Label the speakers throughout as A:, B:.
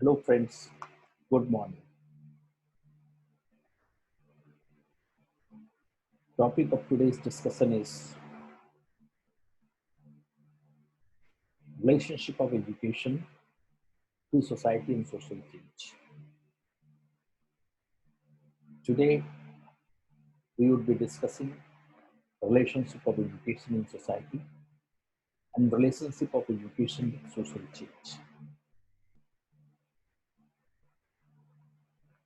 A: Hello friends, good morning. Topic of today's discussion is relationship of education to society and social change. Today we would be discussing relationship of education in society and relationship of education with social change.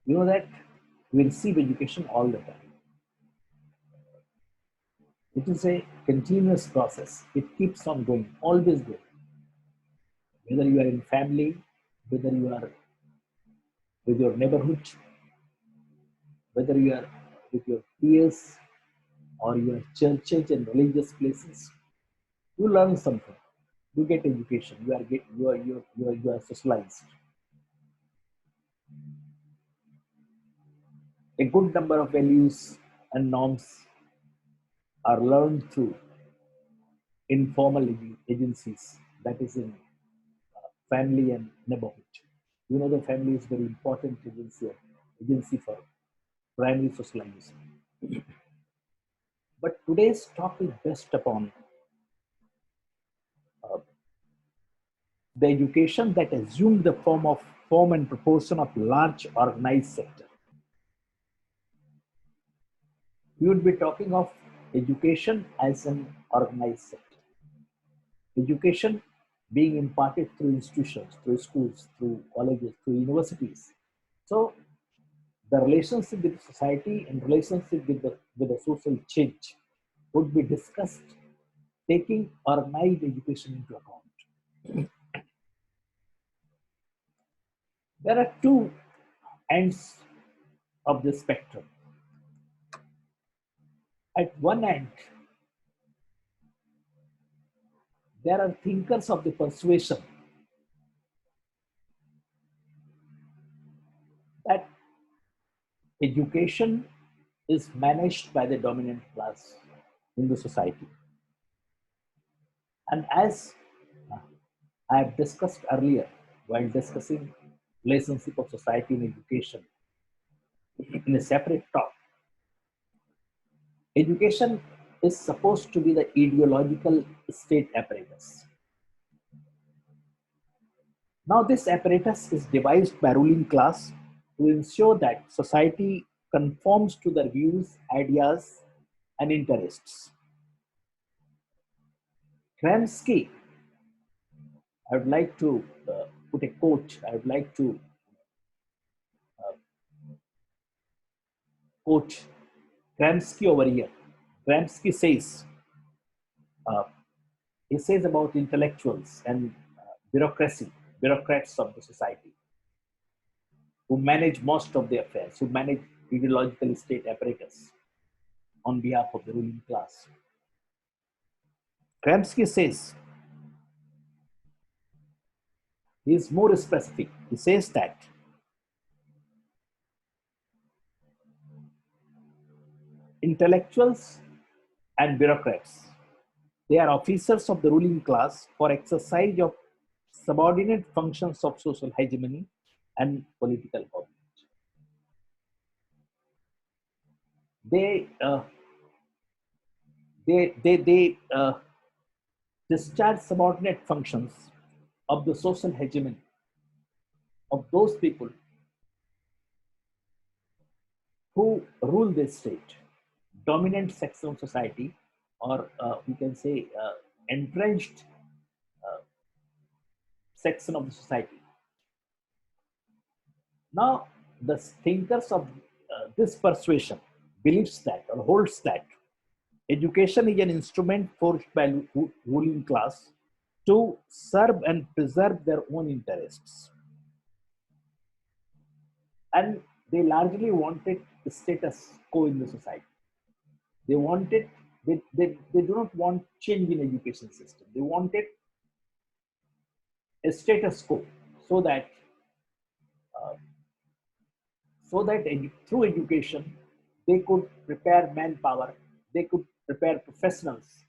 A: You know that we receive education all the time. It is a continuous process. It keeps on going, always going. Whether you are in family, whether you are with your neighborhood, whether you are with your peers or your churches and religious places, you learn something. You get education. You are socialized. A good number of values and norms are learned through informal agencies. That is in family and neighborhood. You know the family is very important agency for primary socialization. But today's talk is based upon uh, the education that assumed the form and proportion of large organized sector. We would be talking of education as an organized sector. Education being imparted through institutions, through schools, through colleges, through universities. So the relationship with society and relationship with the social change would be discussed taking organized education into account. There are two ends of the spectrum. At one end, there are thinkers of the persuasion that education is managed by the dominant class in the society. And as I have discussed earlier while discussing relationship of society and education in a separate talk, education is supposed to be the ideological state apparatus. Now, this apparatus is devised by ruling class to ensure that society conforms to their views, ideas, and interests. Kramsky, I would like to put a quote. I would like to quote Kramsky over here. Kramsky says, uh, he says about intellectuals and bureaucrats of the society who manage most of the affairs, who manage ideological state apparatus on behalf of the ruling class. Kramsky says, he is more specific. He says that intellectuals and bureaucrats, they are officers of the ruling class for exercise of subordinate functions of social hegemony and political government. They uh, they discharge subordinate functions of the social hegemony of those people who rule this state, dominant section of society, or we can say entrenched section of the society. Now, the thinkers of this persuasion believes that or holds that education is an instrument forged by ruling class to serve and preserve their own interests. And they largely wanted the status quo in the society. They wanted, they do not want change in education system. They wanted a status quo so that uh, through education they could prepare manpower, they could prepare professionals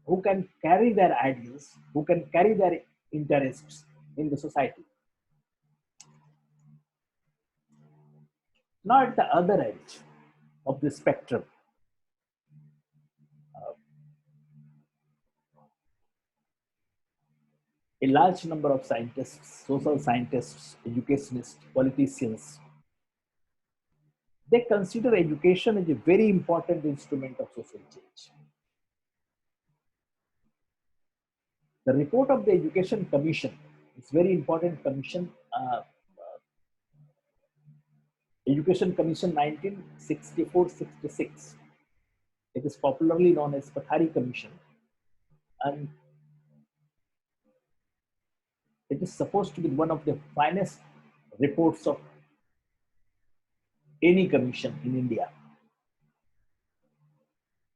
A: who can carry their ideas, who can carry their interests in the society. Now, at the other edge of the spectrum, a large number of scientists, social scientists, educationists, politicians, they consider education as a very important instrument of social change. The report of the Education Commission is very important commission, Education Commission 1964-66. It is popularly known as Pathari Commission, and it is supposed to be one of the finest reports of any commission in India.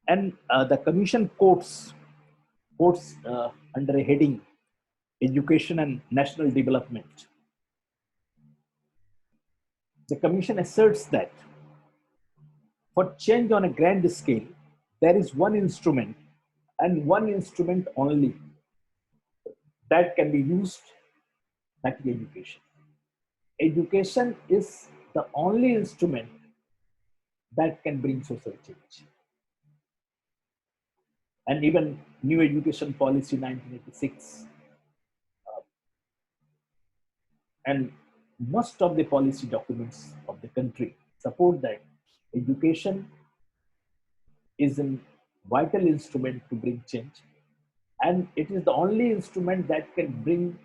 A: And the commission quotes under a heading, Education and National Development. The commission asserts that for change on a grand scale, there is one instrument and one instrument only that can be used, that is education. Education is the only instrument that can bring social change. And even new education policy 1986 and most of the policy documents of the country support that education is a vital instrument to bring change, and it is the only instrument that can bring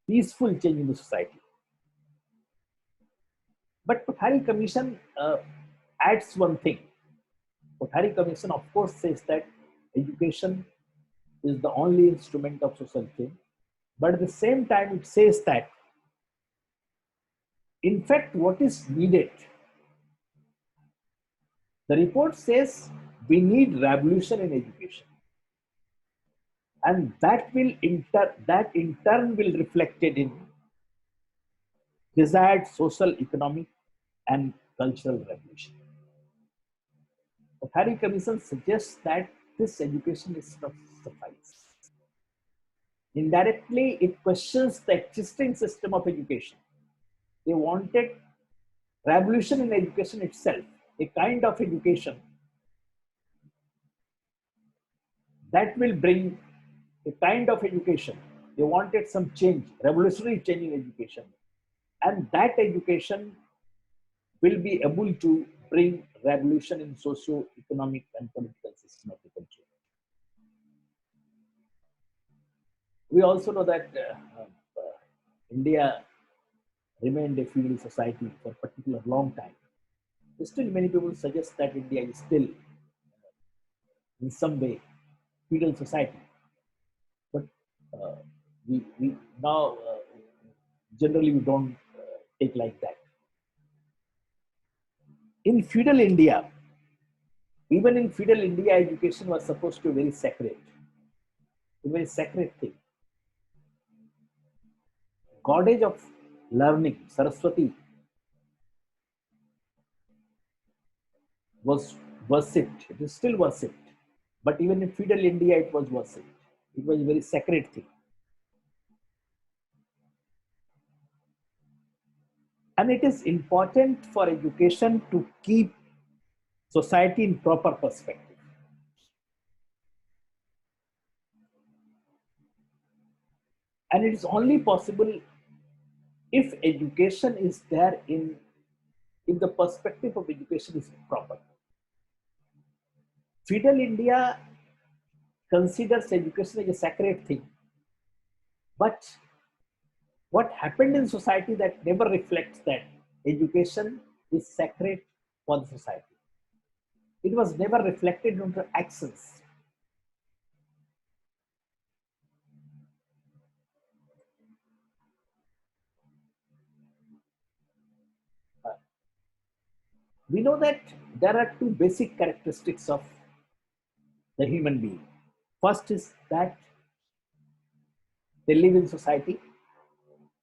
A: peaceful change in the society. But Pathari Commission adds one thing. Pathari Commission, of course, says that education is the only instrument of social change, but at the same time, it says that, in fact, what is needed, the report says we need revolution in education, and that in turn will reflected in desired social, economic, and cultural revolution. The Pathari Commission suggests that this education is not suffice. Indirectly, it questions the existing system of education. They wanted revolution in education itself, a kind of education that will bring a kind of education. They wanted some change, revolutionary change in education. And that education will be able to bring revolution in socio-economic and political system of the country. We also know that India remained a feudal society for a particular long time. Still, many people suggest that India is still, in some way, feudal society. But we now generally we don't take like that. In feudal India, even in feudal India, education was supposed to be very sacred, a very sacred thing. Goddess of learning, Saraswati, was worshipped. It is still worshipped. But even in feudal India, it was worshipped. It was a very sacred thing. And it is important for education to keep society in proper perspective. And it is only possible if education is there if the perspective of education is proper. Feudal India considers education as a sacred thing. But what happened in society that never reflects that education is sacred for the society. It was never reflected into actions. We know that there are two basic characteristics of the human being. First is that they live in society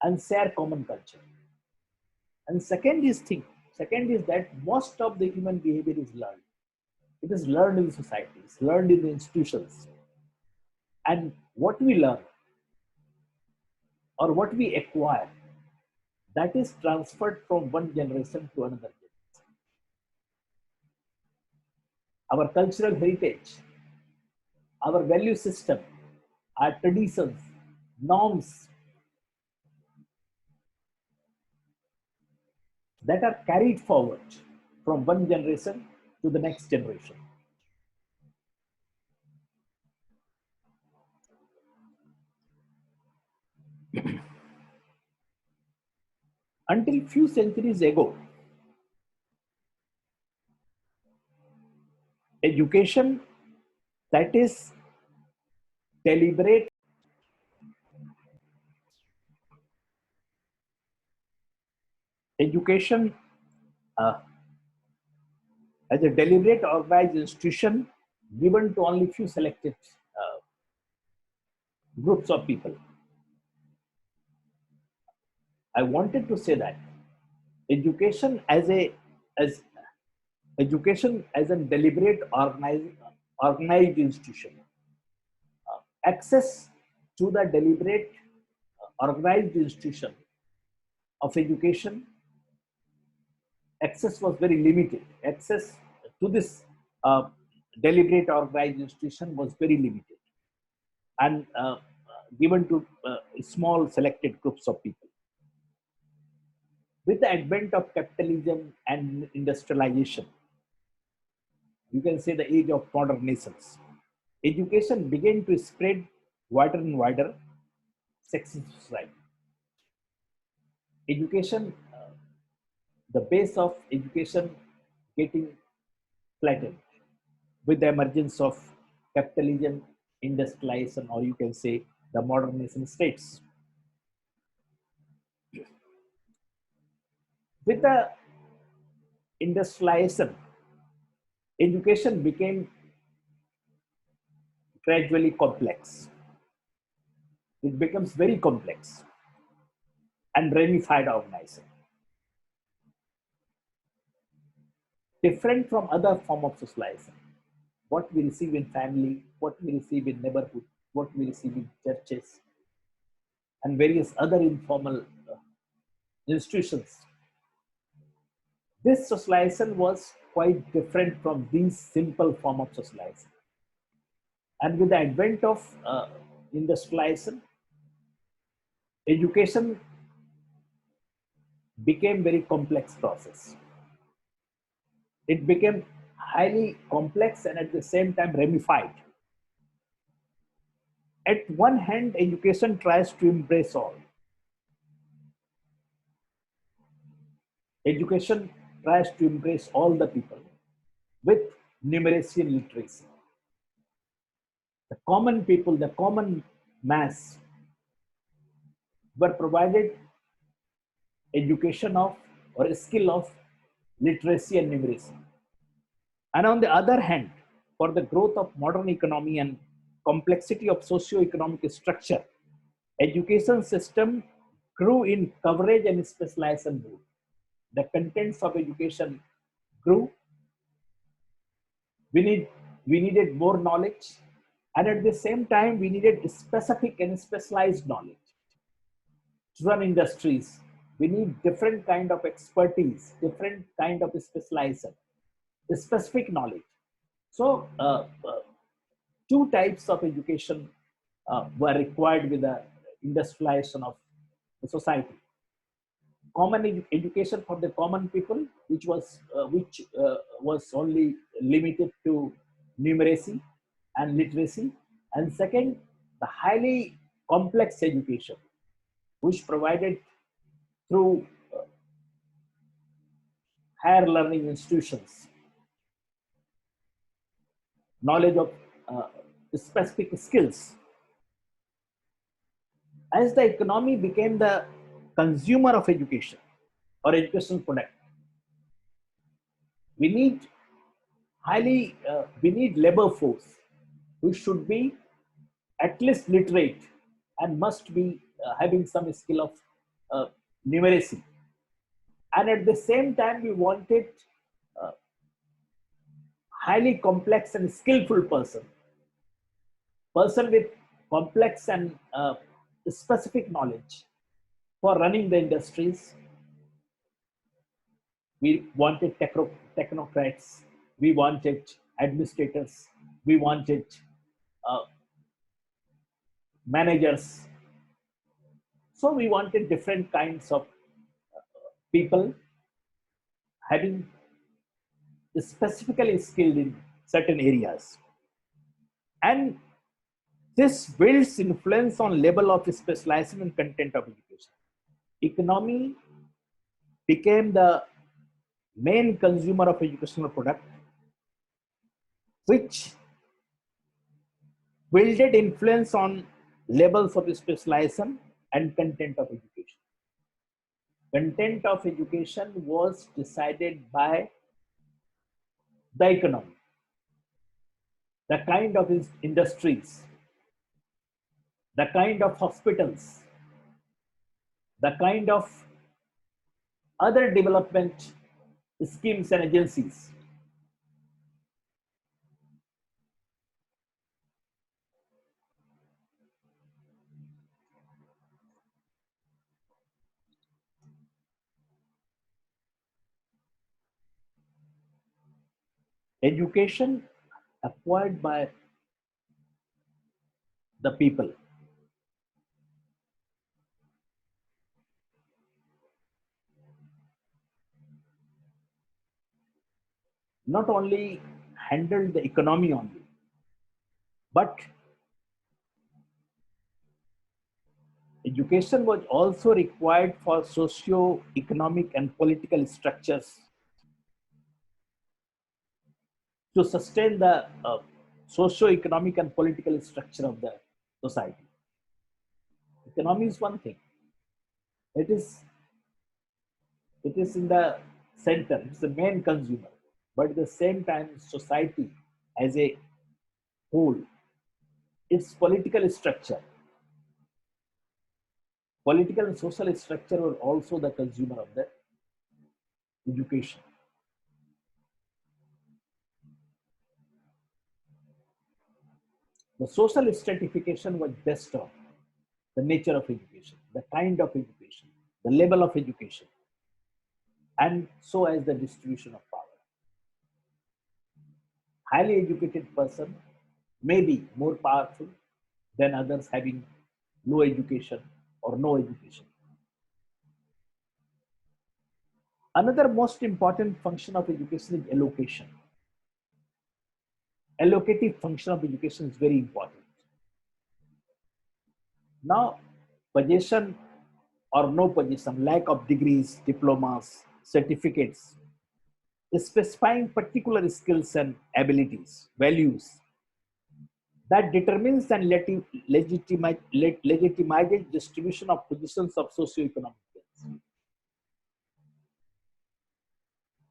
A: and share common culture. And second is that most of the human behavior is learned. It is learned in society, it's learned in the institutions. And what we learn or what we acquire, that is transferred from one generation to another generation. our cultural heritage, our value system, our traditions, norms that are carried forward from one generation to the next generation. Until few centuries ago, education that is deliberate, education uh, as a deliberate organized institution given to only few selected uh, groups of people. I wanted to say that education as education as a deliberate organized institution, access to the deliberate organized institution of education, access was very limited. Access to this deliberate organized institution was very limited and given to small selected groups of people. With the advent of capitalism and industrialization, you can say the age of modern nations, education began to spread wider and wider sections of society. Education, the base of education getting flattened with the emergence of capitalism, industrialization, or you can say the modern nation states. With the industrialization, education became gradually complex. It becomes very complex and ramified organization, different from other form of socialization. What we receive in family, what we receive in neighborhood, what we receive in churches, and various other informal institutions. This socialization was quite different from these simple form of socialization. And with the advent of industrialization, education became very complex process. It became highly complex and at the same time ramified. At one hand, education tries to embrace all. Education tries to embrace all the people with numeracy and literacy. The common people, the common mass were provided education of or a skill of literacy and numeracy. And on the other hand, for the growth of modern economy and complexity of socio-economic structure, education system grew in coverage and specialization mode. The contents of education grew. We need we needed more knowledge, and at the same time we needed specific and specialized knowledge to run industries. We need different kind of expertise, different kind of specialization, specific knowledge. So two types of education were required with the industrialization of the society. Common education for the common people, which was only limited to numeracy and literacy, and second, the highly complex education, which provided through higher learning institutions, knowledge of uh, specific skills. As the economy became the consumer of education or educational product, we need we need labor force who should be at least literate and must be having some skill of uh, numeracy. And at the same time, we wanted uh, highly complex and skillful person with complex and specific knowledge for running the industries. We wanted technocrats. We wanted administrators, we wanted uh, managers. So we wanted different kinds of people having specifically skilled in certain areas. And this builds influence on level of specialization and content of education. Economy became the main consumer of educational product, which wielded influence on levels of specialization and content of education. Content of education was decided by the economy, the kind of industries, the kind of hospitals, the kind of other development schemes and agencies. Education acquired by the people not only handled the economy only, but education was also required for socio-economic and political structures to sustain the socio-economic and political structure of the society. Economy is one thing. It is it is in the center. It's the main consumer. But at the same time, society as a whole, its political and social structure were also the consumer of the education. The social stratification was based on the nature of education, the kind of education, the level of education, and so as the distribution of power. Highly educated person may be more powerful than others having low education or no education. Another most important function of education is allocation. Allocative function of education is very important. Now, possession or no possession, lack of degrees, diplomas, certificates, specifying particular skills and abilities, values that determines and legitimizes distribution of positions of socio-economic gains.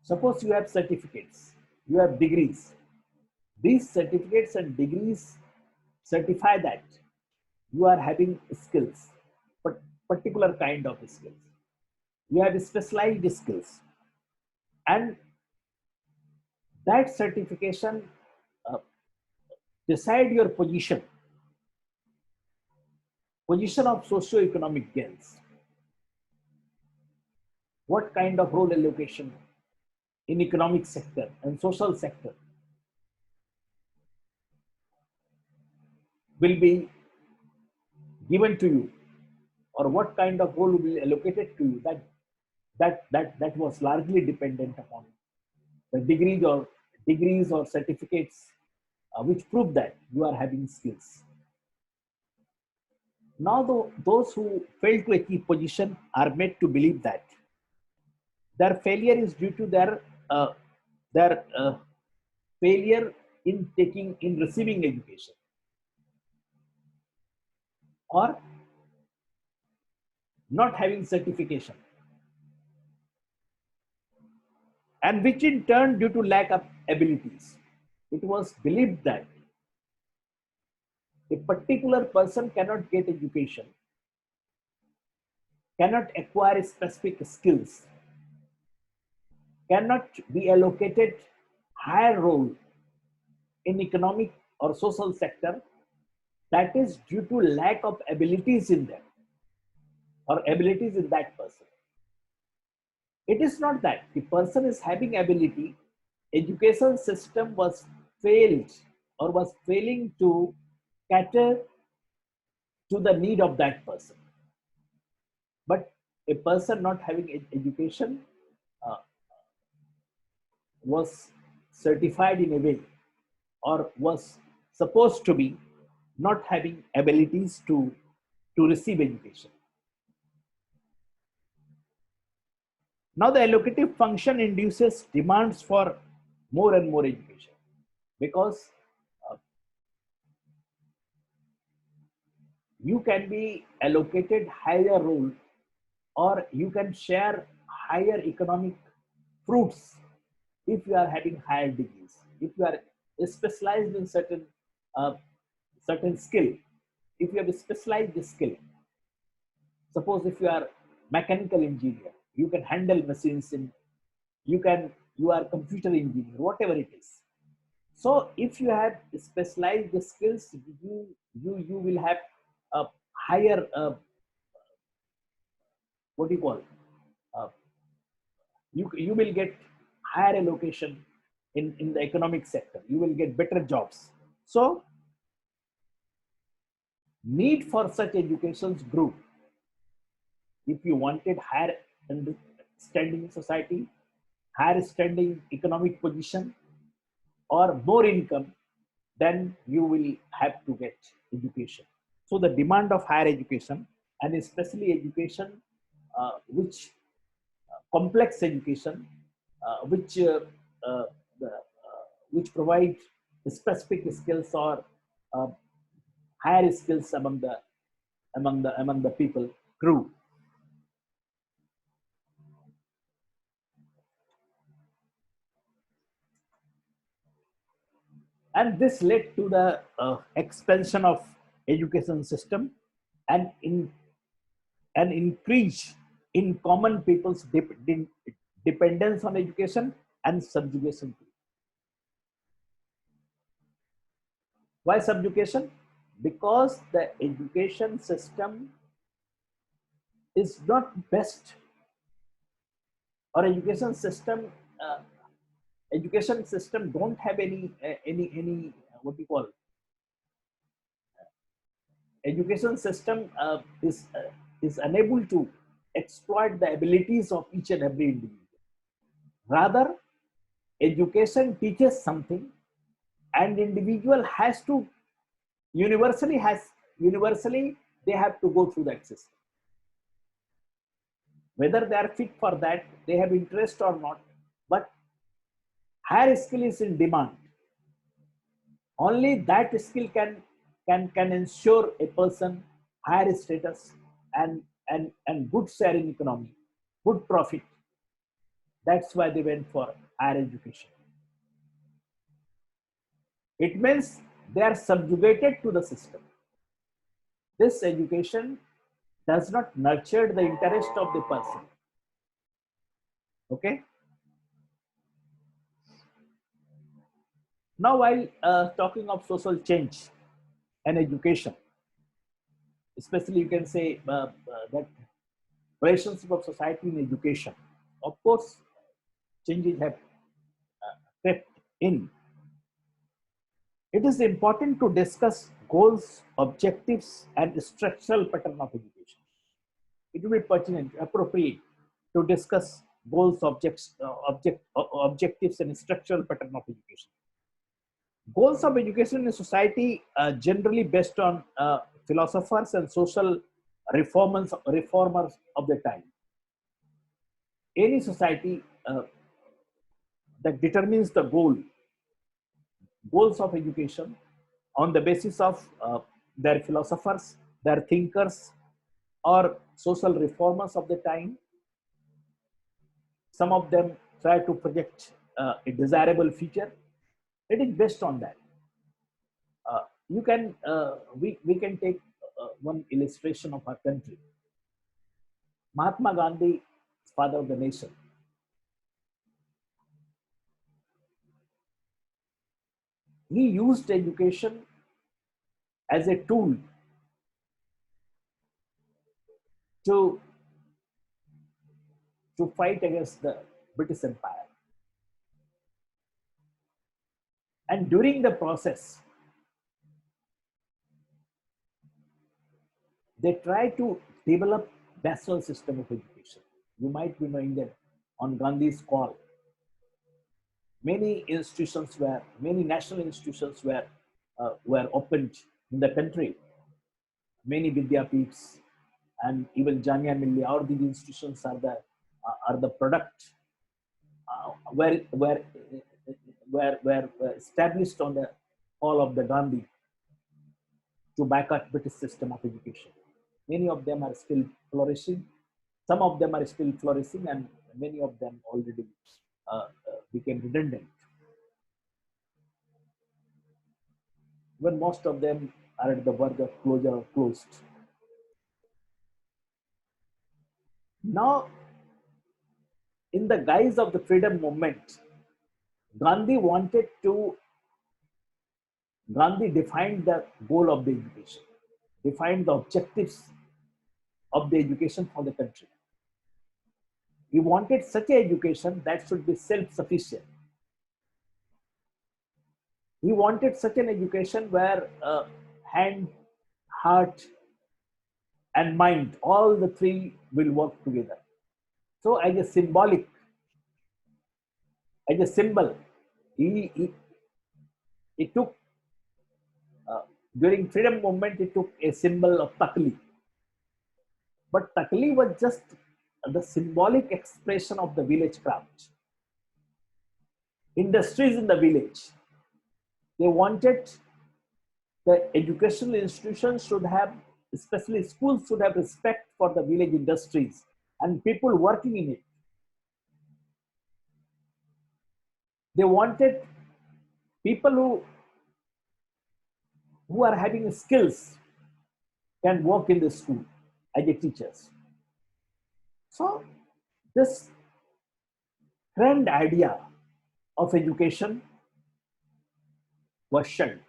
A: Suppose you have certificates, you have degrees. These certificates and degrees certify that you are having skills, but particular kind of skills. You have specialized skills, and that certification uh, decide your position of socio-economic gains. What kind of role allocation in economic sector and social sector will be given to you, or what kind of role will be allocated to you, that was largely dependent upon the degrees or certificates which prove that you are having skills. Now, those who fail to achieve position are made to believe that their failure is due to their failure in receiving education, or not having certification, and which in turn due to lack of abilities. It was believed that a particular person cannot get education, cannot acquire specific skills, cannot be allocated higher role in economic or social sector, that is due to lack of abilities in them or abilities in that person. It is not that the person is having ability. Education system was failed or was failing to cater to the need of that person. But a person not having education uh, was certified in a way, or was supposed to be not having abilities to receive education. Now, the allocative function induces demands for more and more education, because uh, you can be allocated higher role, or you can share higher economic fruits if you are having higher degrees, if you are specialized in uh, certain skill, if you have specialized skill. Suppose if you are mechanical engineer, you can handle machines in, you are computer engineer, whatever it is. So if you have specialized skills, you will have a higher what do you call, uh, you will get higher allocation in the economic sector, you will get better jobs. So need for such educations grew. If you wanted higher standing in society, higher standing economic position, or more income, then you will have to get education. So the demand of higher education, and especially education which complex education, which uh, which provide specific skills, or uh, higher skills among the people grew. And this led to the expansion of education system, and in an increase in common people's dependence on education and subjugation. Why subjugation? Because the education system is not best, or uh, education system don't have any what we call, education system is unable to exploit the abilities of each and every individual. Rather, education teaches something, and individual has to universally has universally they have to go through that system, whether they are fit for that, they have interest or not. But higher skill is in demand. Only that skill can ensure a person higher status, and good sharing economy, good profit. That's why they went for higher education. It means they are subjugated to the system. This education does not nurture the interest of the person. Okay. Now, while talking of social change and education, especially you can say that relationship of society and education, of course, changes have crept in. It is important to discuss goals, objectives, and structural pattern of education. It will be pertinent, appropriate to discuss goals, objectives, and structural pattern of education. Goals of education in society are generally based on philosophers and social reformers of the time. Any society that determines the goals of education on the basis of their philosophers, their thinkers, or social reformers of the time. Some of them try to project a desirable future. It is based on that. You can we can take one illustration of our country. Mahatma Gandhi, father of the nation, he used education as a tool to fight against the British Empire. And during the process, they try to develop national system of education. You might be knowing that on Gandhi's call, many national institutions were opened in the country. Many Vidyapeeths and even Jamia Millia, all these institutions are the product were were were established on the call of the Gandhi to back up British system of education. Many of them are still flourishing. Some of them are still flourishing, and many of them already became redundant. When most of them are at the verge of closure or closed. Now, in the guise of the freedom movement, Gandhi wanted to, Gandhi defined the goal of the education, defined the objectives of the education for the country. He wanted such an education that should be self-sufficient. He wanted such an education where hand, heart, and mind, all the three will work together. So, as a symbol, he, he, he took, uh, during freedom movement, he took a symbol of Takli. But Takli was just the symbolic expression of the village craft. Industries in the village. They wanted the educational institutions should have, especially schools, should have respect for the village industries and people working in it. They wanted people who are having skills can work in the school as a teachers. So this grand idea of education was shunned.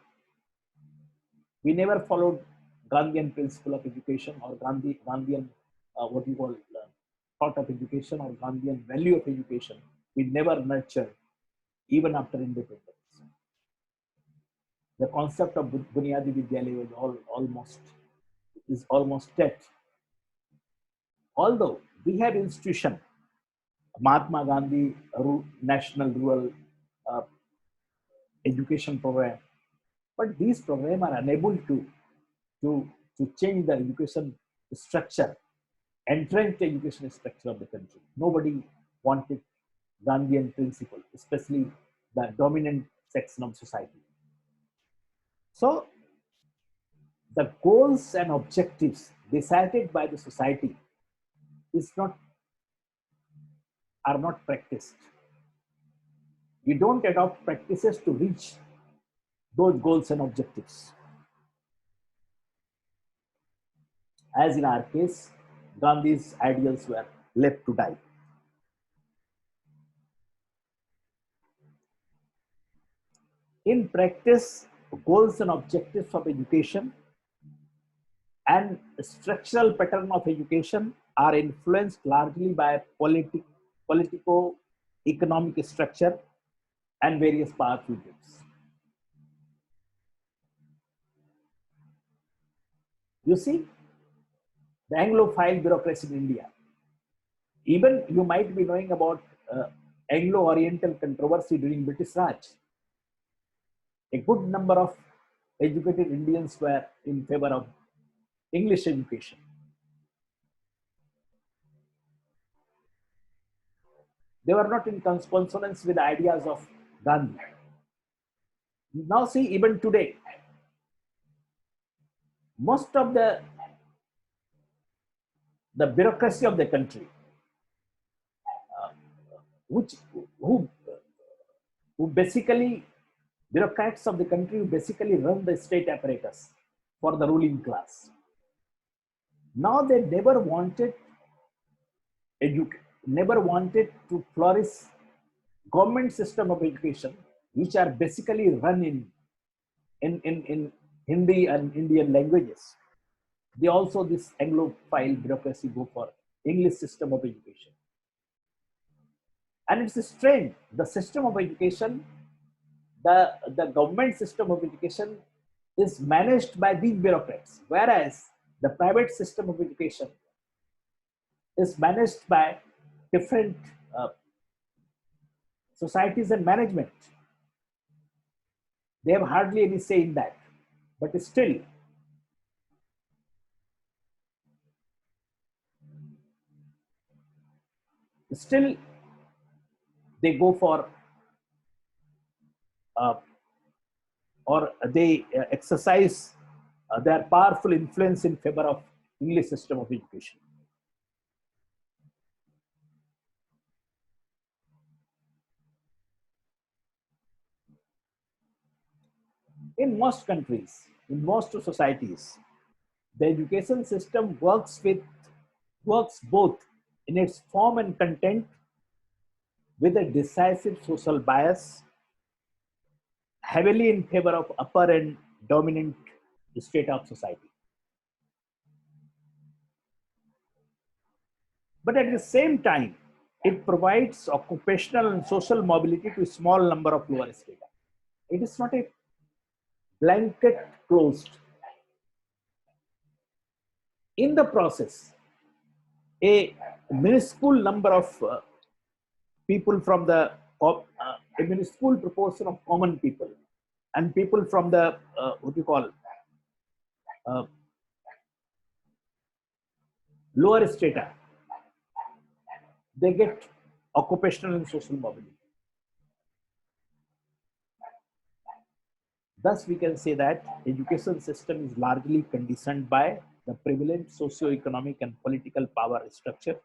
A: We never followed Gandhian principle of education or Gandhian what you call thought of education or Gandhian value of education. We never nurtured even after independence. The concept of Bunyadi Vidyalaya was almost dead. Although we have institution, Mahatma Gandhi National Rural uh, Education Program, but these programs are unable to, to change the education structure, entrench the education structure of the country. Nobody wanted Gandhian principle, especially the dominant section of society. So the goals and objectives decided by the society is not are not practiced. You don't adopt practices to reach those goals and objectives. As in our case, Gandhi's ideals were left to die. In practice, goals and objectives of education and structural pattern of education are influenced largely by politico-economic structure and various powerful groups. You see, the Anglophile bureaucracy in India. Even you might be knowing about Anglo-Oriental controversy during British Raj. A good number of educated Indians were in favor of English education. They were not in consonance with the ideas of Gandhi. Now see, even today, most of the bureaucracy of the country, which who basically bureaucrats of the country who basically run the state apparatus for the ruling class. Now they never wanted to flourish government system of education, which are basically run in Hindi and Indian languages. They also, this Anglophile bureaucracy, go for English system of education. And it's strange, the system of education The government system of education is managed by these bureaucrats, whereas the private system of education is managed by different uh, societies and management. They have hardly any say in that, but still they go for uh, or they exercise their powerful influence in favor of English system of education. In most countries, in most societies, the education system works both in its form and content with a decisive social bias, heavily in favor of upper and dominant state of society. But at the same time, it provides occupational and social mobility to a small number of lower strata. It is not a blanket closed. In the process, a minuscule number of people from the a minuscule proportion of common people and people from the what you call uh, lower strata, they get occupational and social mobility. Thus, we can say that education system is largely conditioned by the prevalent socio-economic and political power structure.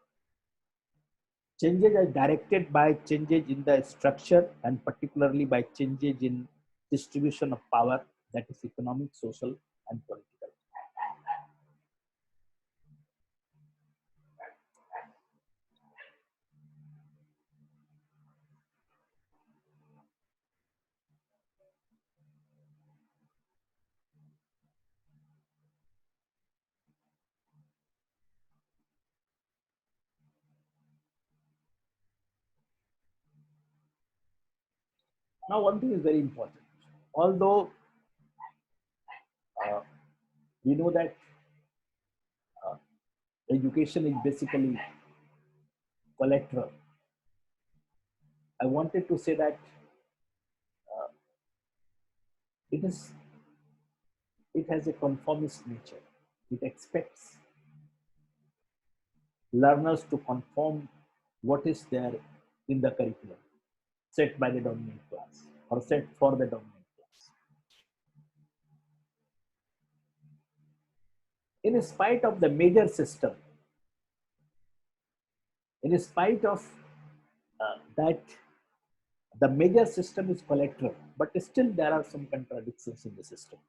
A: Changes are directed by changes in the structure and particularly by changes in distribution of power, that is economic, social, and political. Now, one thing is very important. Although uh, we know that uh, education is basically collateral, I wanted to say that uh, it is it has a conformist nature. It expects learners to conform what is there in the curriculum set by the dominant class or set for the dominant class. In spite of the major system, in spite of that the major system is collateral, but still there are some contradictions in the system.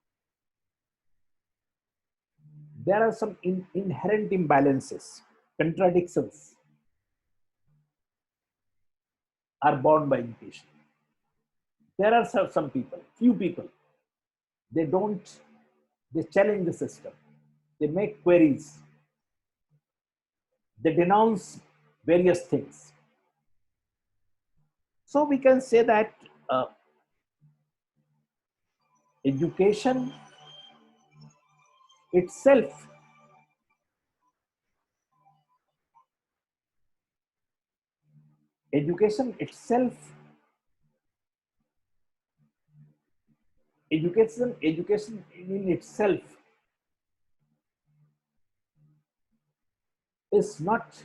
A: There are some inherent imbalances, contradictions are born by education. There are some people, few people, they don't, they challenge the system, they make queries, they denounce various things. So we can say that uh, education itself, education itself, education in itself is not,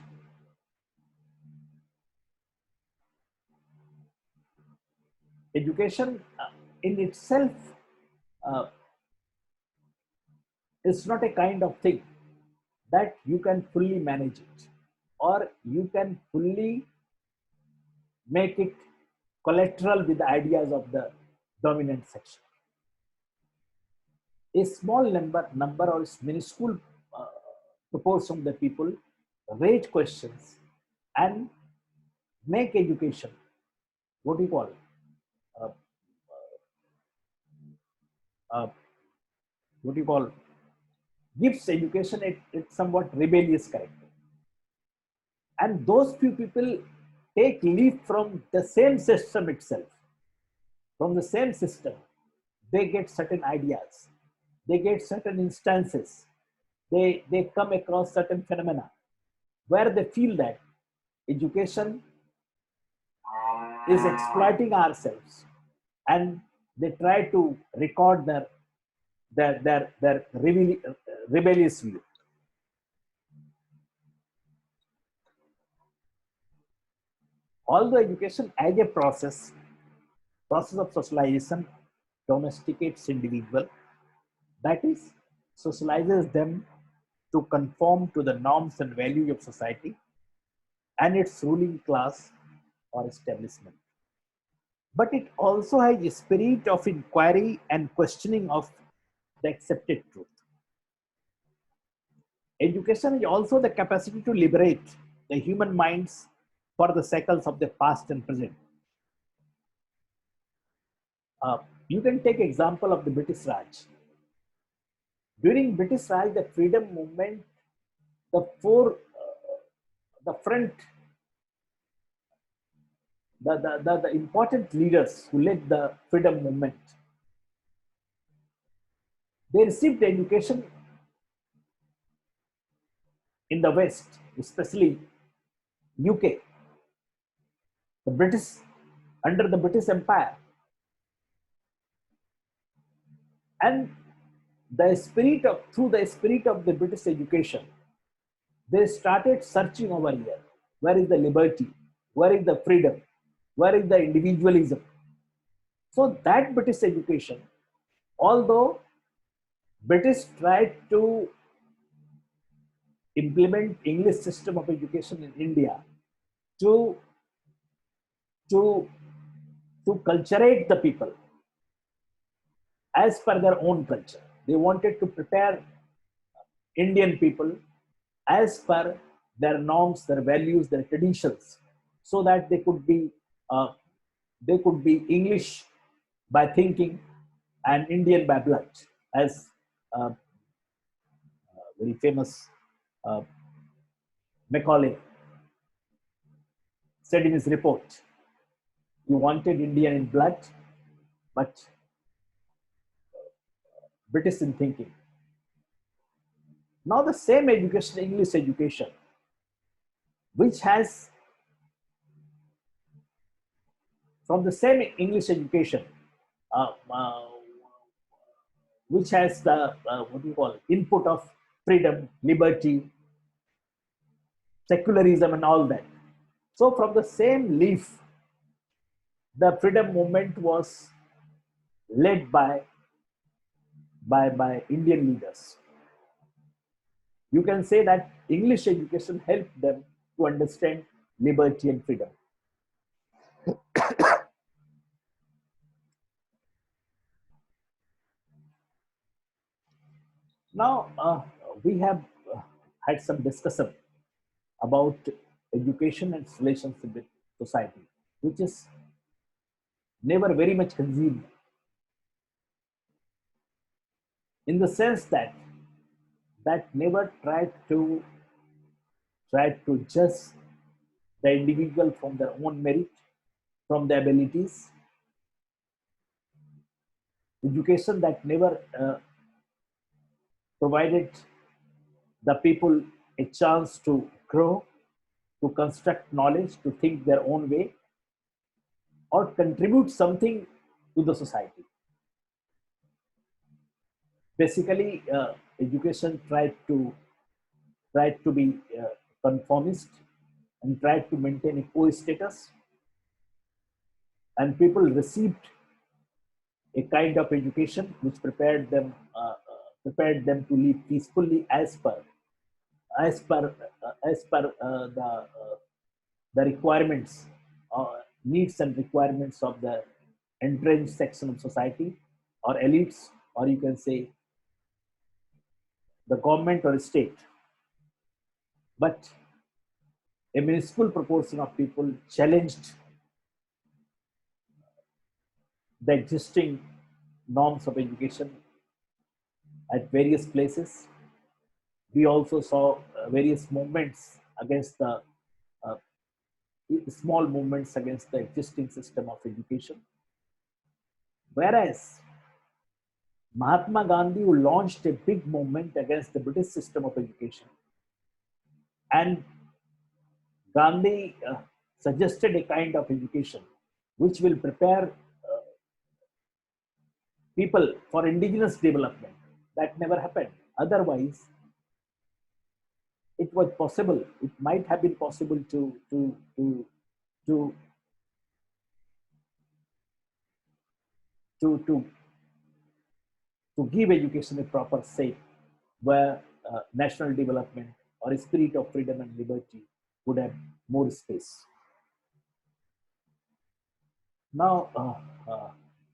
A: education in itself uh, is not a kind of thing that you can fully manage it or you can fully make it collateral with the ideas of the dominant section. A small number or minuscule uh, proportion of the people raise questions and make education, what do you call, uh, uh, what do you call, gives education its somewhat rebellious character. And those few people take leave from the same system itself. From the same system, they get certain ideas, they get certain instances, they come across certain phenomena where they feel that education is exploiting ourselves, and they try to record their rebellious view. Although education as a process of socialization domesticates individual, that is, socializes them to conform to the norms and values of society and its ruling class or establishment. But it also has a spirit of inquiry and questioning of the accepted truth. Education is also the capacity to liberate the human minds for the cycles of the past and present. Uh, you can take example of the British Raj. During British Raj, the freedom movement, the front, the important leaders who led the freedom movement, they received education in the West, especially UK, the British, under the British Empire. And through the spirit of the British education, they started searching over here. Where is the liberty? Where is the freedom? Where is the individualism? So that British education, although British tried to implement English system of education in India to to to culturate the people as per their own culture. They wanted to prepare Indian people as per their norms, their values, their traditions, so that uh, they could be English by thinking and Indian by blood, as uh, very famous uh, Macaulay said in his report. He wanted Indian in blood, but British in thinking. Now the same education, English education, which has from the same English education, uh, uh, which has the what do you call it, input of freedom, liberty, secularism, and all that. So from the same leaf, the freedom movement was led by Indian leaders. You can say that English education helped them to understand liberty and freedom. Now we have had some discussion about education and its relationship with society, which is never very much conceived, in the sense that never tried to judge the individual from their own merit, from their abilities. Education that never provided the people a chance to grow, to construct knowledge, to think their own way, or contribute something to the society. Basically, education tried to be conformist and tried to maintain a co-status, and people received a kind of education which prepared them to live peacefully as per the requirements, needs and requirements of the entrenched section of society, or elites, or you can say the government or state. But a minuscule proportion of people challenged the existing norms of education at various places. We also saw various movements against the uh, small movements against the existing system of education. Whereas Mahatma Gandhi, who launched a big movement against the British system of education, and Gandhi suggested a kind of education which will prepare people for indigenous development. That never happened. Otherwise, it was possible. It might have been possible to to to give education a proper shape, where national development or a spirit of freedom and liberty would have more space. Now,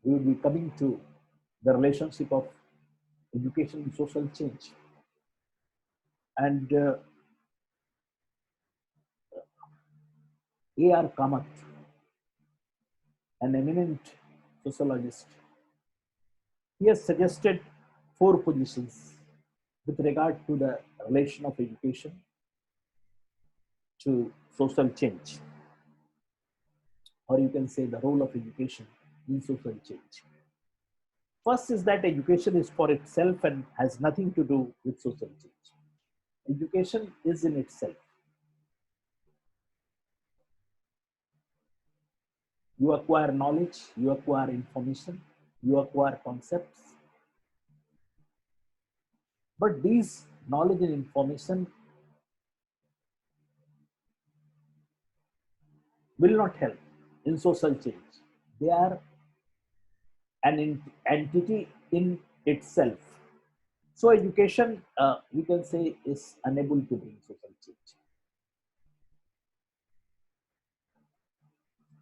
A: we will be coming to the relationship of education and social change. And A.R. Kamath, an eminent sociologist, he has suggested four positions with regard to the relation of education to social change, or you can say the role of education in social change. First is that education is for itself and has nothing to do with social change. Education is in itself. You acquire knowledge, you acquire information, you acquire concepts. But these knowledge and information will not help in social change. They are an entity in itself. So education, we can say, is unable to bring social change.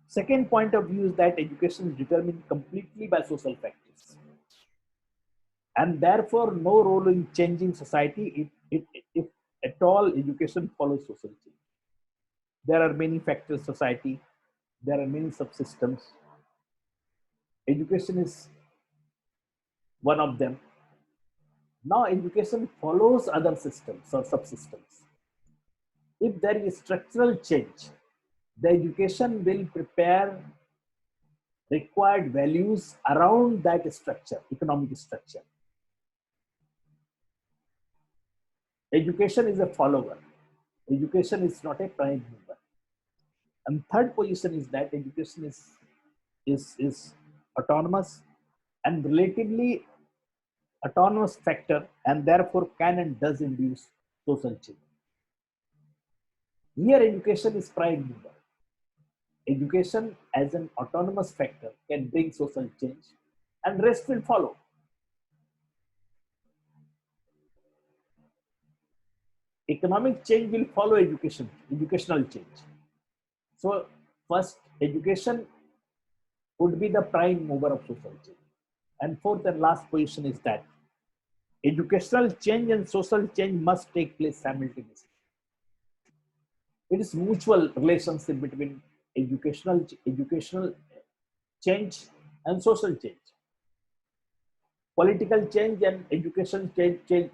A: Second point of view is that education is determined completely by social factors, and therefore no role in changing society if at all education follows social change. There are many factors society, there are many subsystems. Education is one of them. Now education follows other systems or subsystems. If there is structural change, the education will prepare required values around that structure, economic structure. Education is a follower. Education is not a prime mover. And third position is that education is autonomous and relatively autonomous factor, and therefore can and does induce social change. Here education is prime mover. Education as an autonomous factor can bring social change, and rest will follow. Economic change will follow educational change. So first, education would be the prime mover of social change. And fourth and last position is that educational change and social change must take place simultaneously. It is mutual relationship between educational change and social change. Political change and education change,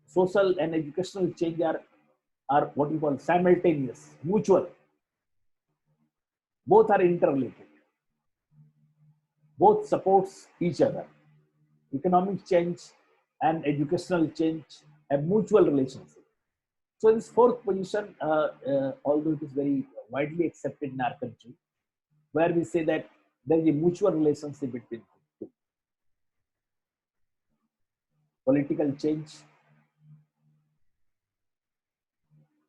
A: social and educational change are what you call simultaneous, mutual. Both are interrelated. Both supports each other. Economic change and educational change have mutual relationship. So this fourth position, although it is very widely accepted in our country, where we say that there is a mutual relationship between the two. Political change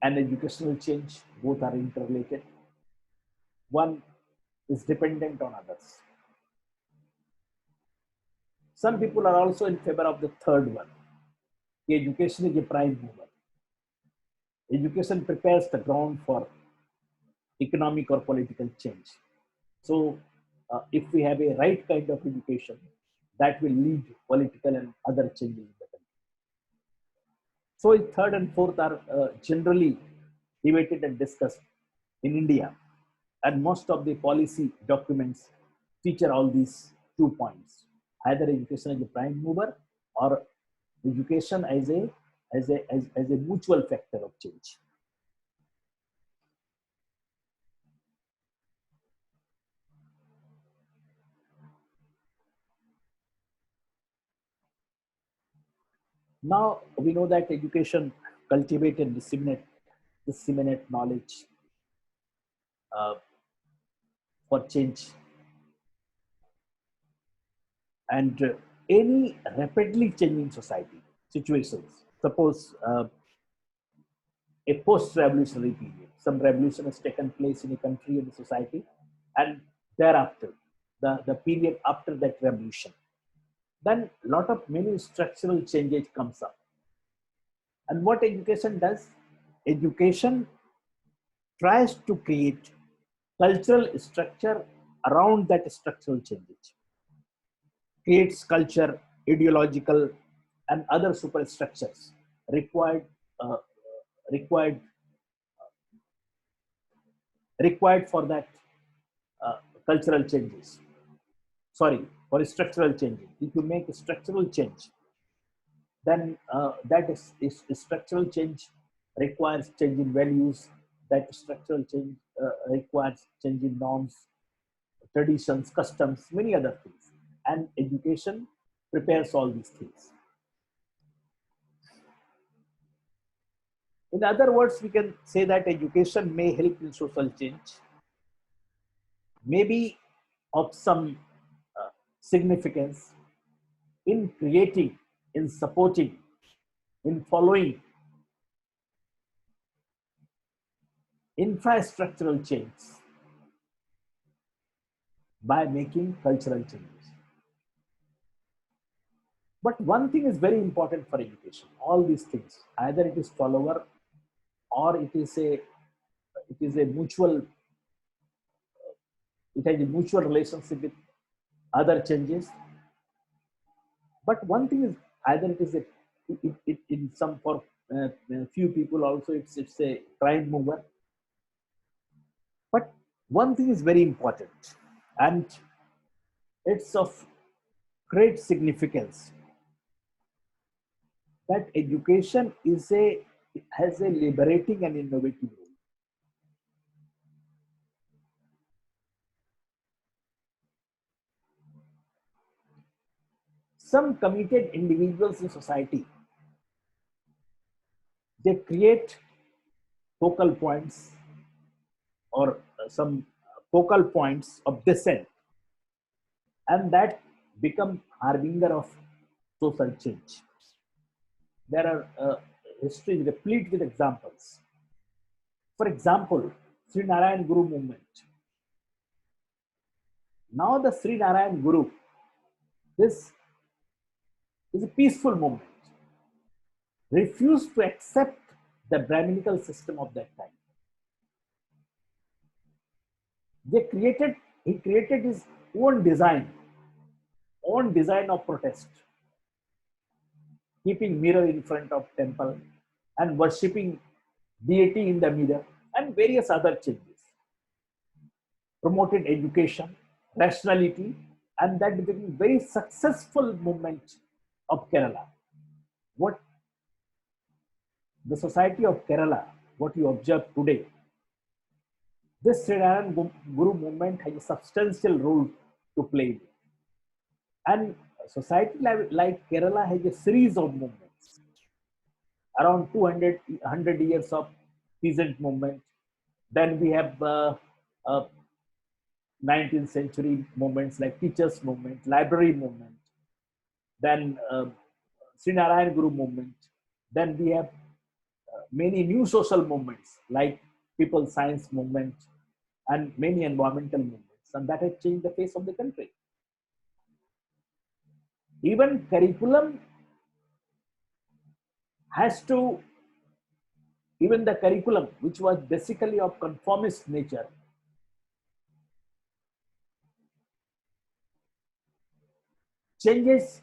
A: and educational change, both are interrelated. One is dependent on others. Some people are also in favor of the third one. Education is a prime mover. Education prepares the ground for economic or political change. So, if we have a right kind of education, that will lead political and other changes in the country. So, third and fourth are generally debated and discussed in India, and most of the policy documents feature all these 2 points: either education as a prime mover, or education as a mutual factor of change. Now we know that education cultivate and disseminate knowledge uh, for change, and any rapidly changing society situations. Suppose a post-revolutionary period, some revolution has taken place in a country or the society, and thereafter, the period after that revolution, then lot of many structural changes comes up. And what education does? Education tries to create cultural structure around that structural changes, creates culture, ideological, and other superstructures required uh, required required for that uh, cultural changes. Sorry, for structural changes. If you make a structural change, then that is structural change requires change in values. That structural change requires change in norms, traditions, customs, many other things. And education prepares all these things. In other words, we can say that education may help in social change, maybe of some significance in creating, in supporting, in following infrastructural change by making cultural changes. But one thing is very important for education. All these things, either it is follower or it is a mutual, it has a mutual relationship with other changes. But one thing is either it is in some for few people also it's a prime mover. But one thing is very important, and it's of great significance, that education has a liberating and innovative role. Some committed individuals in society, they create focal points or some focal points of dissent, and that become harbinger of social change. There are history replete with examples. For example, Sri Narayan Guru movement. Now the Sri Narayan Guru, this is a peaceful movement, refused to accept the Brahminical system of that time. They created, he created his own design, own design of protest, keeping mirror in front of temple and worshipping deity in the mirror and various other changes. Promoted education, rationality, and that became very successful movement of Kerala. What the society of Kerala, what you observe today, this Sri Narayan Guru movement has a substantial role to play. And society like Kerala has a series of movements, around 200 years of peasant movement. Then we have 19th century movements like teachers movement, library movement, then Sri Narayan Guru movement. Then we have many new social movements like people science movement and many environmental movements, and that has changed the face of the country. Even curriculum has to, even the curriculum, which was basically of conformist nature, changes,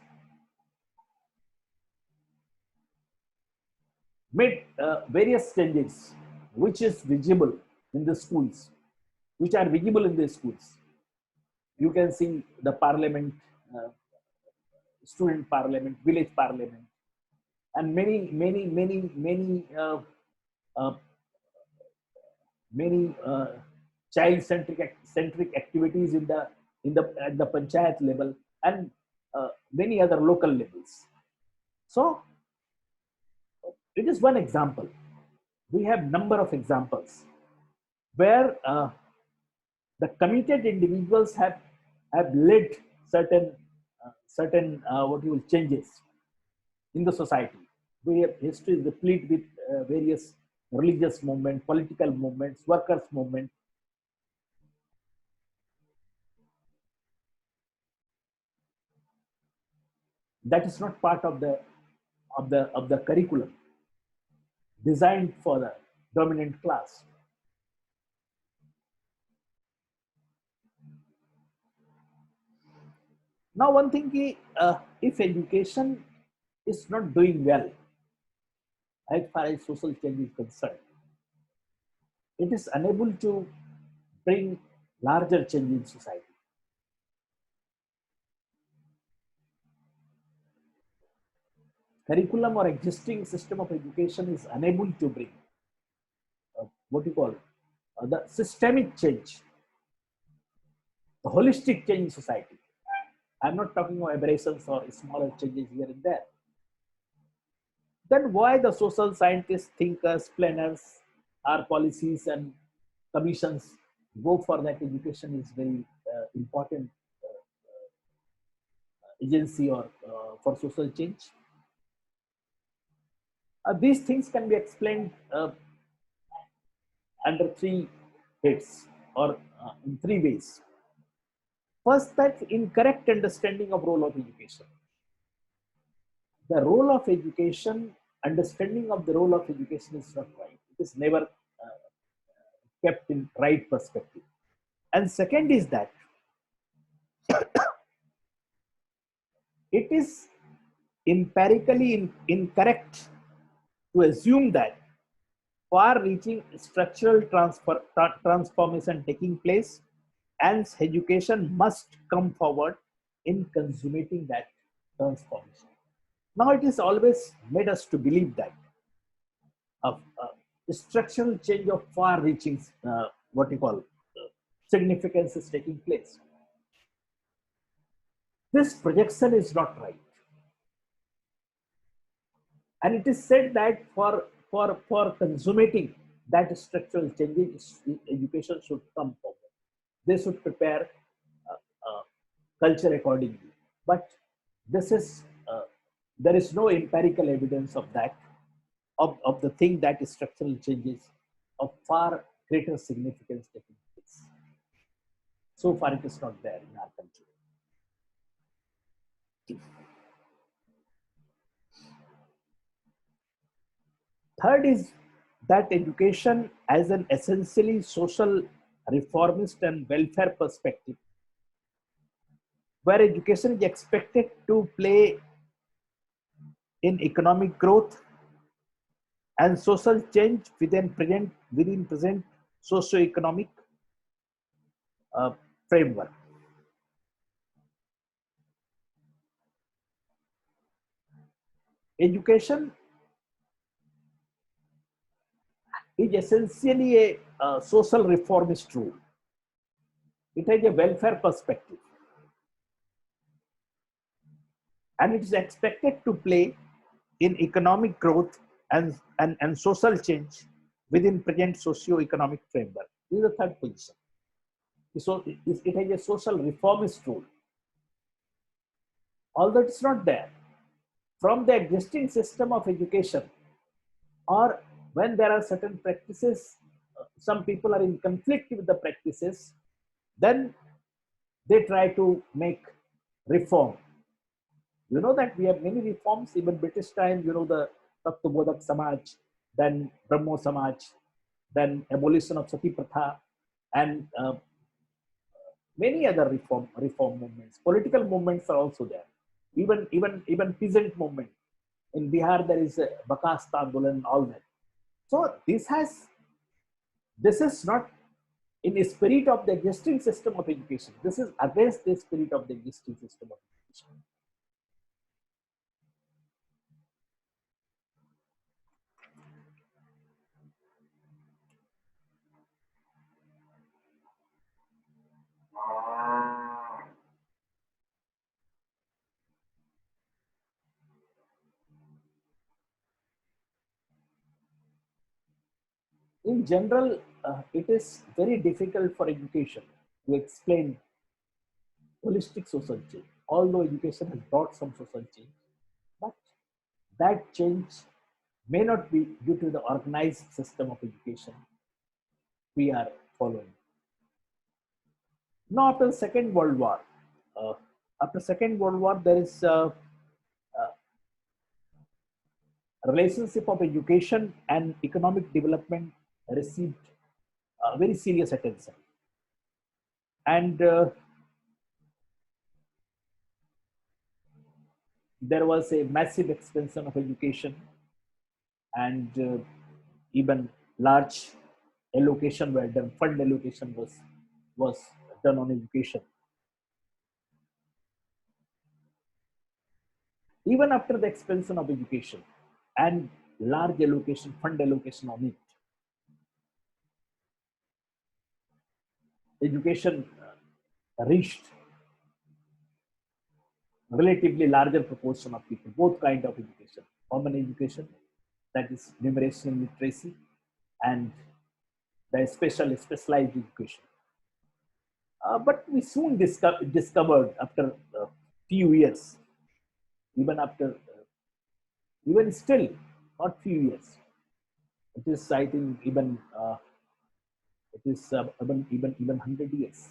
A: made various changes, which is visible in the schools, which are visible in the schools. You can see the parliament, uh, student parliament, village parliament, and uh, many child centric activities in the at the panchayat level and many other local levels. So It is one example. We have number of examples where the committed individuals have led certain what you will changes in the society. We have history is replete with various religious movements, political movements, workers movement. That is not part of the curriculum designed for the dominant class. Now, one thing if education is not doing well as far as social change is concerned, it is unable to bring larger change in society. Curriculum or existing system of education is unable to bring what you call the systemic change, the holistic change in society. I'm not talking about aberrations or smaller changes here and there. Then why the social scientists, thinkers, planners, our policies and commissions go for that education is very important agency or for social change. These things can be explained under three heads or in three ways. First, that incorrect understanding of role of education. The role of education, understanding of the role of education is not right. It is never kept in right perspective. And second is that it is empirically incorrect to assume that far-reaching structural transformation taking place, and education must come forward in consummating that transformation. Now, it is always made us to believe that a structural change of far-reaching, what you call, significance is taking place. This projection is not right. And it is said that for consummating that structural changes, education should come forward. They should prepare culture accordingly. But this is there is no empirical evidence of that, of the thing that is structural changes of far greater significance taking place. So far, it is not there in our country. Third is that education as an essentially social reformist and welfare perspective, where education is expected to play in economic growth and social change within present socio-economic uh, framework. Education is essentially a social reformist rule. It has a welfare perspective, and it is expected to play in economic growth and social change within present socio-economic framework. This is the third position. So it has a social reformist role. Although it's not there, from the existing system of education, or when there are certain practices, some people are in conflict with the practices, then they try to make reform. You know that we have many reforms, even British time, you know, the Tattvabodak Samaj, then Brahmo Samaj, then abolition of Sati Pratha, and many other reform movements. Political movements are also there. Even peasant movement. In Bihar, there is a Bakast Andolan, all that. So this is not in the spirit of the existing system of education. This is against the spirit of the existing system of education. In general, it is very difficult for education to explain holistic social change. Although education has brought some social change, but that change may not be due to the organized system of education we are following. Now, after the Second World War, uh, there is a relationship of education and economic development received very serious attention. And there was a massive expansion of education, and even large allocation were done. Fund allocation was done on education. Even after the expansion of education and large allocation, fund allocation on it, education reached relatively larger proportion of people, both kind of education, common education, that is numeracy and literacy, and the specialized education. But we soon discovered after a few years, even after, even still, not few years. It is, I think, it is even 100 years.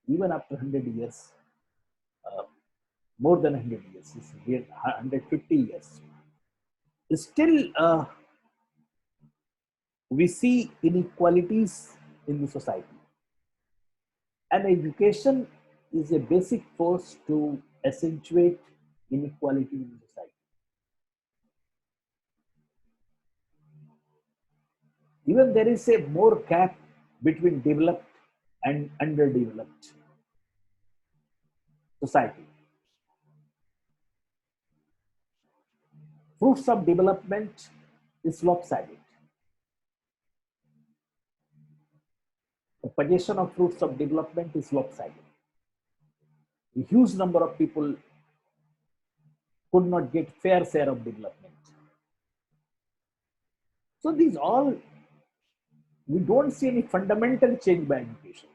A: Even after 100 years, uh, more than 100 years, it's here 150 years. Still, we see inequalities in the society, and education is a basic force to accentuate inequality in society. Even there is a more gap between developed and underdeveloped society. Fruits of development is lopsided. The possession of fruits of development is lopsided. A huge number of people could not get fair share of development. So these all, we don't see any fundamental change by education.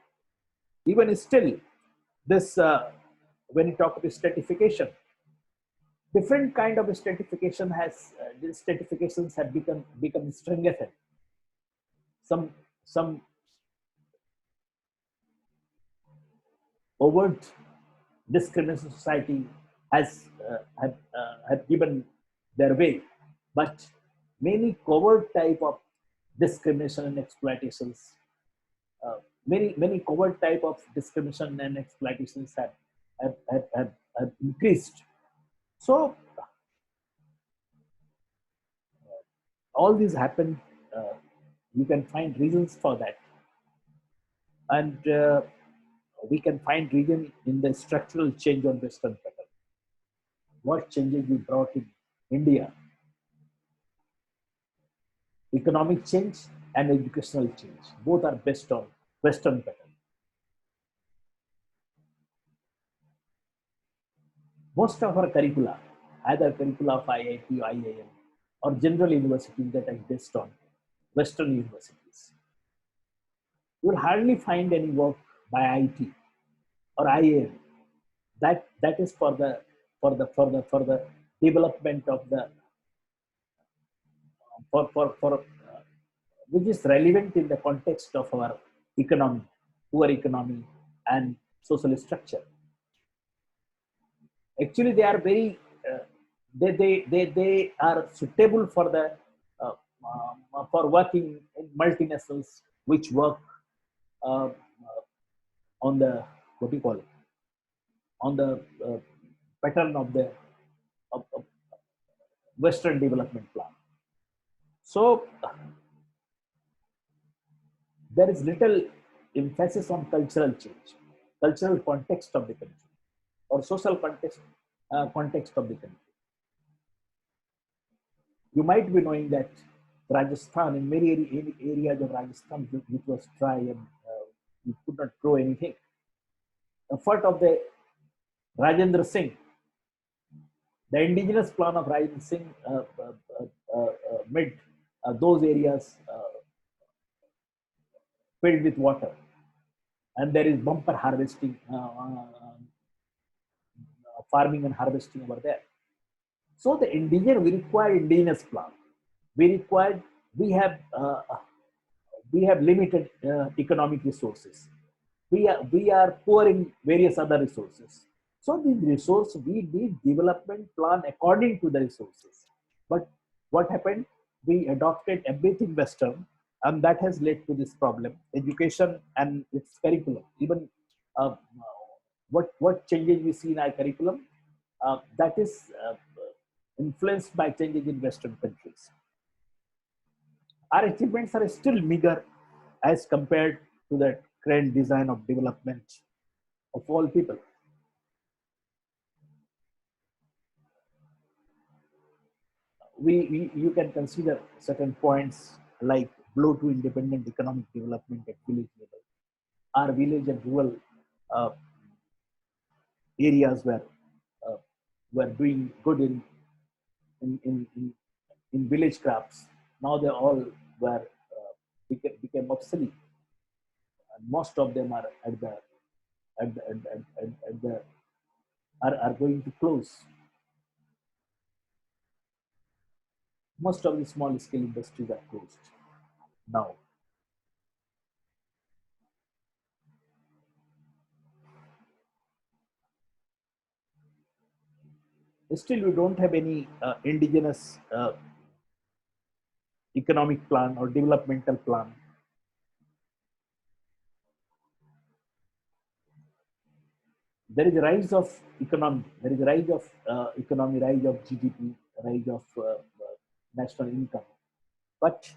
A: Even still, this when you talk about stratification, different kind of stratification has these stratifications have become strengthened. Some overt discrimination society has have given their way, but many covert type of discrimination and exploitations, many covert type of discrimination and exploitations have increased. So all these happen. Uh, you can find reasons for that, and we can find reason in the structural change on Western pattern. What changes we brought in India, economic change and educational change, both are based on Western pattern. Most of our curricula, either curricula of IIT or IIM or general universities that are based on Western universities, you will hardly find any work by IT or IIM that is for the development of the which is relevant in the context of our economy, poor economy, and social structure. Actually, they are very they are suitable for the for working in multinationals which work on the, what do you call it, on the pattern of the of Western development plan. So there is little emphasis on cultural change, cultural context of the country, or social context of the country. You might be knowing that Rajasthan, in many areas of Rajasthan, which was dry and you could not grow anything. Effort of the Rajendra Singh, the indigenous plan of Rajendra Singh made those areas filled with water, and there is bumper harvesting, farming and harvesting over there. So the indigenous, we require indigenous plant. We required, we have uh, we have limited economic resources. We are poor in various other resources. So these resources, we need development plan according to the resources. But what happened? We adopted everything Western, and that has led to this problem. Education and its curriculum, even uh, what changes we see in our curriculum, that is influenced by changes in Western countries. Our achievements are still meager as compared to the grand design of development of all people. You can consider certain points like blow to independent economic development at village level. Our village and rural uh, areas uh, were doing good in, in, in, in village crafts. Now they all were became obsolete, and most of them are at the are going to close. Most of the small scale industries are closed now. Still, we don't have any indigenous economic plan or developmental plan. There is a rise of economy. There is a rise of economy, rise of GDP, rise of national income. But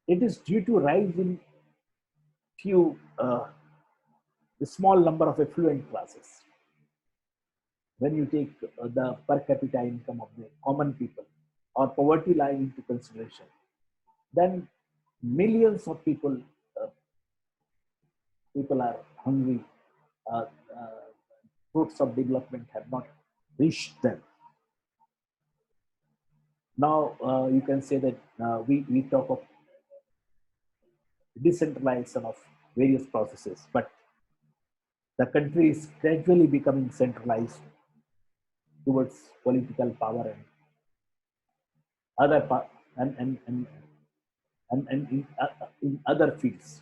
A: it is due to rise in few, the small number of affluent classes. When you take the per capita income of the common people or poverty line into consideration, then millions of people are hungry. Uh, uh, Fruits of development have not reached them. Now you can say that we talk of decentralization of various processes, but the country is gradually becoming centralized towards political power and other in other fields.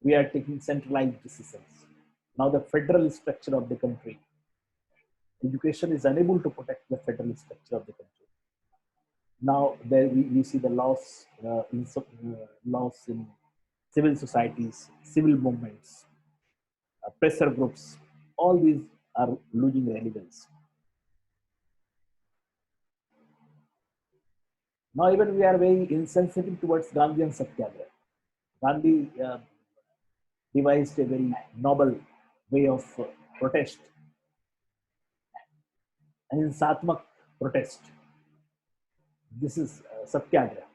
A: We are taking centralized decisions. Now the federal structure of the country, education is unable to protect the federal structure of the country. Now there we see the laws in civil societies, civil movements, pressure groups. All these are losing relevance. Now even we are very insensitive towards Gandhian Satyagraha. Gandhi devised a very noble way of protest, and in Satmak protest. This is Satyagraha,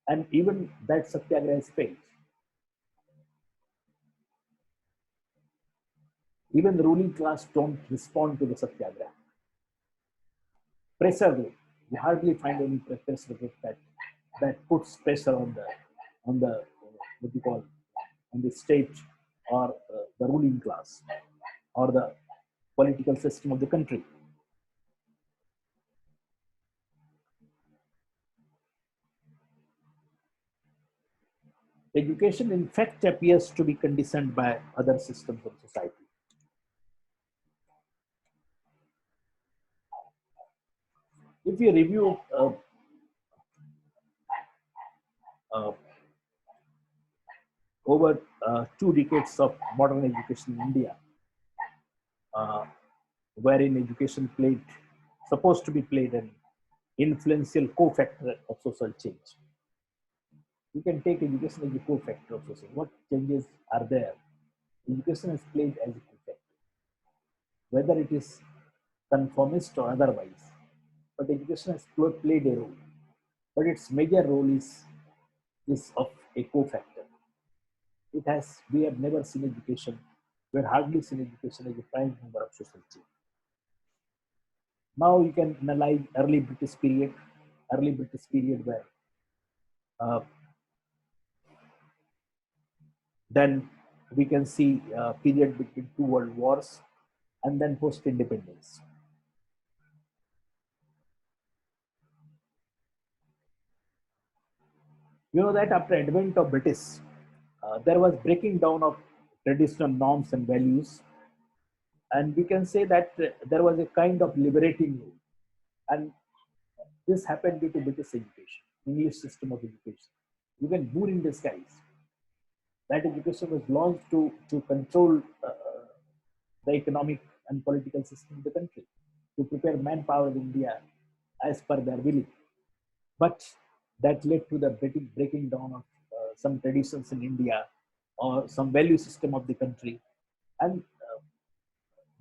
A: and even that Satyagraha is failed. Even the ruling class don't respond to the Satyagraha. Pressure group, we hardly find any pressure group that puts pressure on the what you call on the state or the ruling class or the political system of the country. Education, in fact, appears to be conditioned by other systems of society. If you review uh, over 2 decades of modern education in India, uh, wherein education supposed to be played an influential co-factor of social change. You can take education as a co-factor of social. What changes are there? Education has played as a co-factor, whether it is conformist or otherwise. But education has played a role. But its major role is of a co-factor. It has, we have never seen education, we have hardly seen education as a prime mover of social change. Now you can analyze early British period where Uh, then we can see period between two world wars and then post-independence. You know that after advent of British, there was breaking down of traditional norms and values, and we can say that there was a kind of liberating rule, and this happened due to British education, English system of education. Even more in disguise, that education was launched to control the economic and political system of the country, to prepare manpower in India as per their willing. But that led to the breaking down of some traditions in India or some value system of the country. And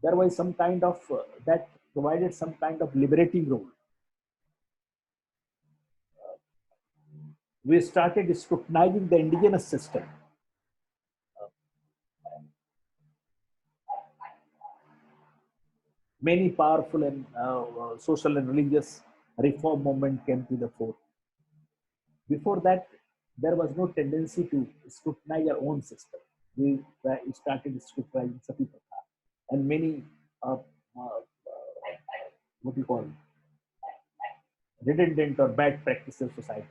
A: there was some kind of, that provided some kind of liberating role. We started scrutinizing the indigenous system. Many powerful and social and religious reform movement came to the fore. Before that, there was no tendency to scrutinize our own system. We started scrutinizing Sati Pratha and many what you call redundant or bad practices of society.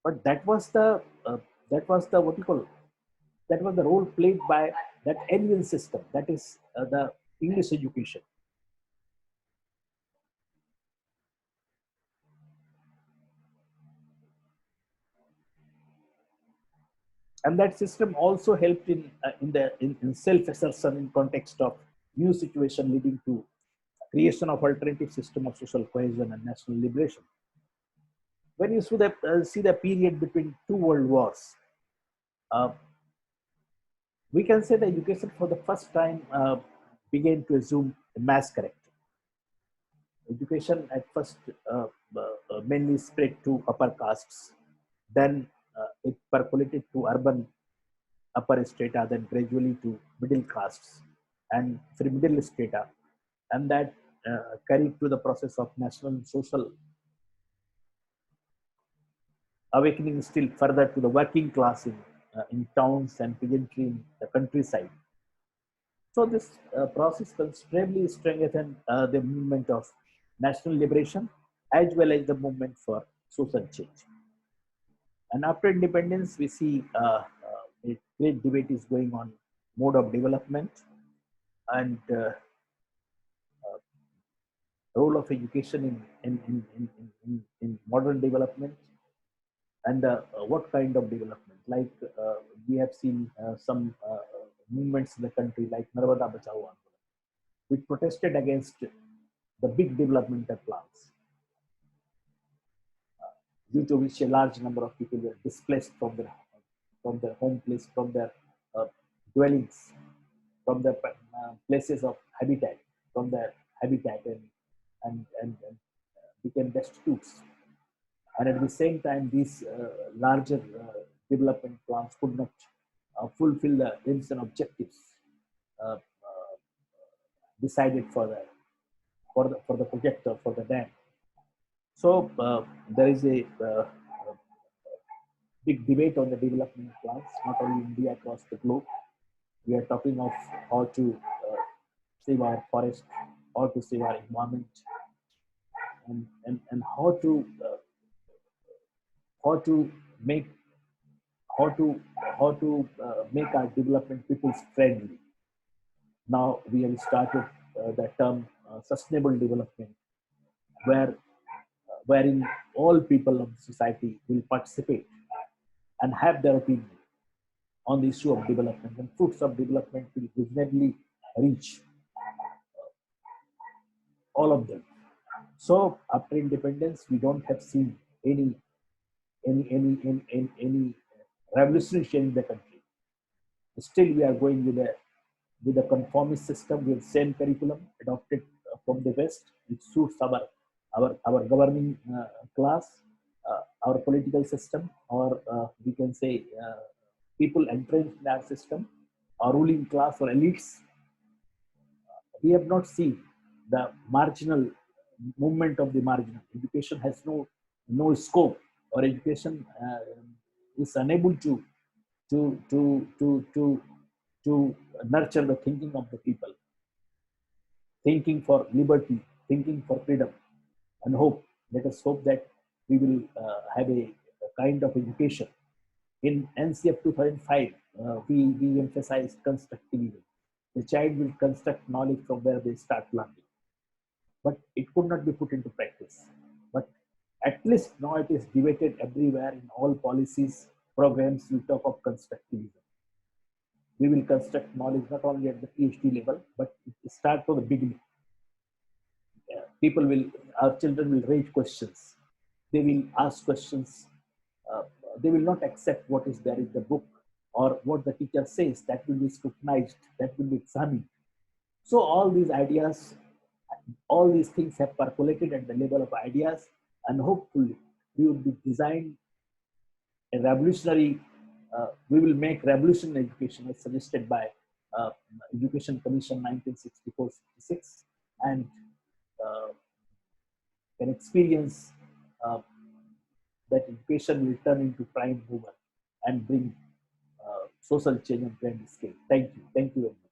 A: But that was the what you call that was the role played by that alien system. That is the English education. And that system also helped in self-assertion in context of new situation leading to creation of alternative system of social cohesion and national liberation. When you see the period between two world wars, uh, we can say the education for the first time began to assume a mass character. Education at first mainly spread to upper castes, then it percolated to urban upper strata, then gradually to middle castes and from middle strata, and that carried to the process of national and social awakening still further to the working class in towns and peasantry in the countryside. So this process considerably strengthened the movement of national liberation as well as the movement for social change. And after independence, we see a great debate is going on mode of development and role of education in modern development and what kind of development. Like we have seen some movements in the country like Narmada Bachao Andolan, which protested against the big developmental plans, due to which a large number of people were displaced from their home place, from their uh, dwellings, from their places of habitat, from their habitat and became destitute. And at the same time, these larger development plans could not fulfill the aims and objectives uh, decided for the project or for the dam. So there is a big debate on the development plans, not only India, across the globe. We are talking of how to save our forest, how to save our environment, and how to make how to make our development people's friendly. Now we have started the term sustainable development, wherein all people of the society will participate and have their opinion on the issue of development, and fruits of development will reasonably reach all of them. So after independence, we don't have seen any revolutionary change in the country. Still, we are going with a conformist system with same curriculum adopted from the West, which suits our governing class, our political system, or we can say people entrenched in our system, our ruling class or elites. We have not seen the marginal movement of the marginal. Education has no scope or education is unable to to to to to nurture the thinking of the people, thinking for liberty, thinking for freedom, and hope. Let us hope that we will have a kind of education. In NCF 2005, we emphasized constructivism. The child will construct knowledge from where they start learning, but it could not be put into practice. But at least now it is debated everywhere in all policies, programs. We talk of constructivism. We will construct knowledge not only at the PhD level, but it start from the beginning. People will, our children will raise questions. They will ask questions. uh, they will not accept what is there in the book or what the teacher says. That will be scrutinized, that will be examined. So all these ideas, all these things have percolated at the level of ideas, and hopefully we will be designed a revolutionary, we will make revolution in education as suggested by uh, Education Commission 1964-66, and uh, can experience uh, that education will turn into prime mover and bring social change on grand scale. Thank you. Thank you very much.